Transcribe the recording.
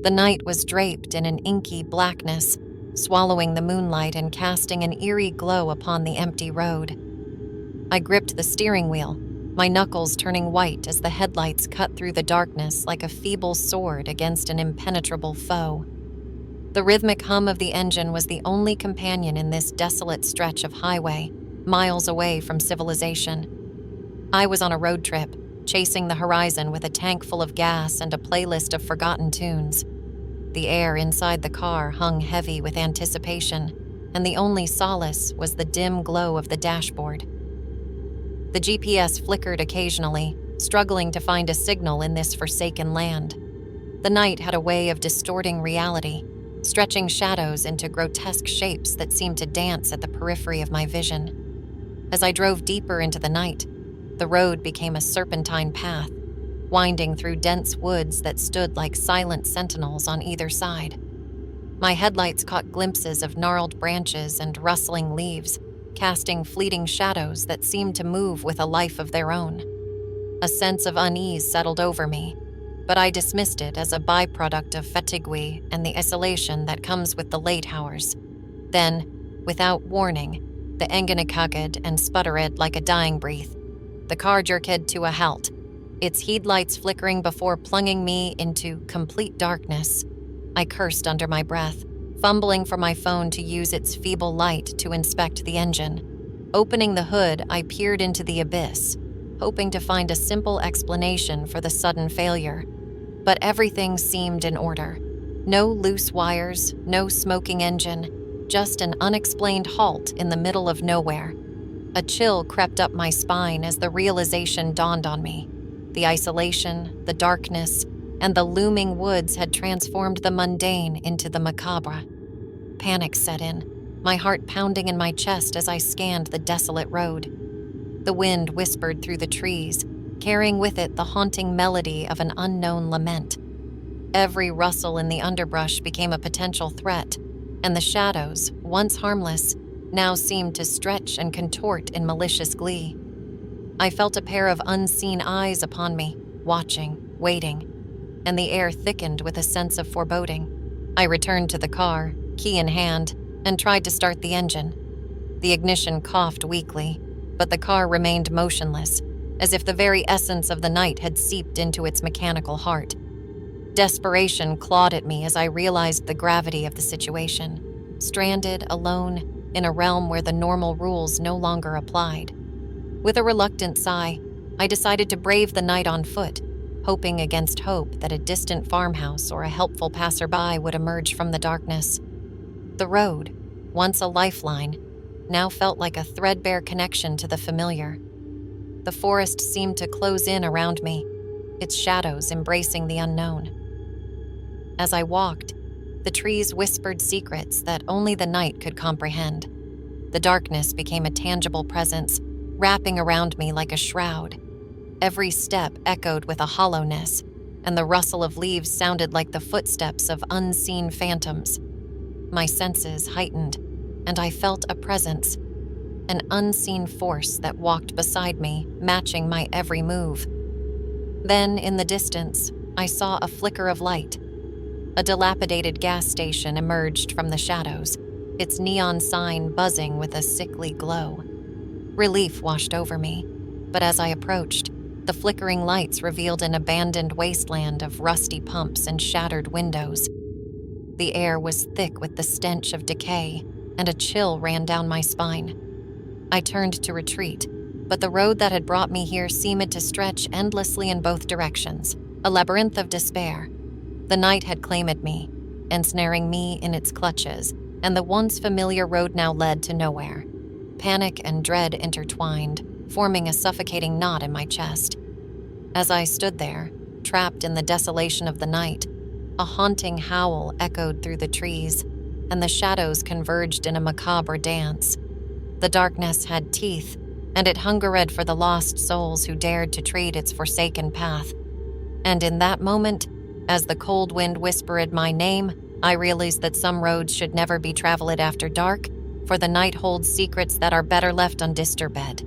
The night was draped in an inky blackness, swallowing the moonlight and casting an eerie glow upon the empty road. I gripped the steering wheel, my knuckles turning white as the headlights cut through the darkness like a feeble sword against an impenetrable foe. The rhythmic hum of the engine was the only companion in this desolate stretch of highway, miles away from civilization. I was on a road trip, chasing the horizon with a tank full of gas and a playlist of forgotten tunes. The air inside the car hung heavy with anticipation, and the only solace was the dim glow of the dashboard. The GPS flickered occasionally, struggling to find a signal in this forsaken land. The night had a way of distorting reality, stretching shadows into grotesque shapes that seemed to dance at the periphery of my vision. As I drove deeper into the night, the road became a serpentine path, winding through dense woods that stood like silent sentinels on either side. My headlights caught glimpses of gnarled branches and rustling leaves, casting fleeting shadows that seemed to move with a life of their own. A sense of unease settled over me, but I dismissed it as a byproduct of fatigue and the isolation that comes with the late hours. Then, without warning, the engine cugged and sputtered like a dying breath. The car jerked to a halt, its headlights flickering before plunging me into complete darkness. I cursed under my breath, fumbling for my phone to use its feeble light to inspect the engine. Opening the hood, I peered into the abyss, hoping to find a simple explanation for the sudden failure. But everything seemed in order. No loose wires, no smoking engine, just an unexplained halt in the middle of nowhere. A chill crept up my spine as the realization dawned on me. The isolation, the darkness, and the looming woods had transformed the mundane into the macabre. Panic set in, my heart pounding in my chest as I scanned the desolate road. The wind whispered through the trees, carrying with it the haunting melody of an unknown lament. Every rustle in the underbrush became a potential threat, and the shadows, once harmless, now seemed to stretch and contort in malicious glee. I felt a pair of unseen eyes upon me, watching, waiting, and the air thickened with a sense of foreboding. I returned to the car, key in hand, and tried to start the engine. The ignition coughed weakly, but the car remained motionless, as if the very essence of the night had seeped into its mechanical heart. Desperation clawed at me as I realized the gravity of the situation. Stranded, alone, in a realm where the normal rules no longer applied. With a reluctant sigh, I decided to brave the night on foot, hoping against hope that a distant farmhouse or a helpful passerby would emerge from the darkness. The road, once a lifeline, now felt like a threadbare connection to the familiar. The forest seemed to close in around me, its shadows embracing the unknown. As I walked, the trees whispered secrets that only the night could comprehend. The darkness became a tangible presence, wrapping around me like a shroud. Every step echoed with a hollowness, and the rustle of leaves sounded like the footsteps of unseen phantoms. My senses heightened, and I felt a presence, an unseen force that walked beside me, matching my every move. Then, in the distance, I saw a flicker of light. A dilapidated gas station emerged from the shadows, its neon sign buzzing with a sickly glow. Relief washed over me, but as I approached, the flickering lights revealed an abandoned wasteland of rusty pumps and shattered windows. The air was thick with the stench of decay, and a chill ran down my spine. I turned to retreat, but the road that had brought me here seemed to stretch endlessly in both directions, a labyrinth of despair. The night had claimed me, ensnaring me in its clutches, and the once familiar road now led to nowhere. Panic and dread intertwined, forming a suffocating knot in my chest. As I stood there, trapped in the desolation of the night, a haunting howl echoed through the trees, and the shadows converged in a macabre dance. The darkness had teeth, and it hungered for the lost souls who dared to tread its forsaken path. And in that moment, as the cold wind whispered my name, I realized that some roads should never be traveled after dark, for the night holds secrets that are better left undisturbed.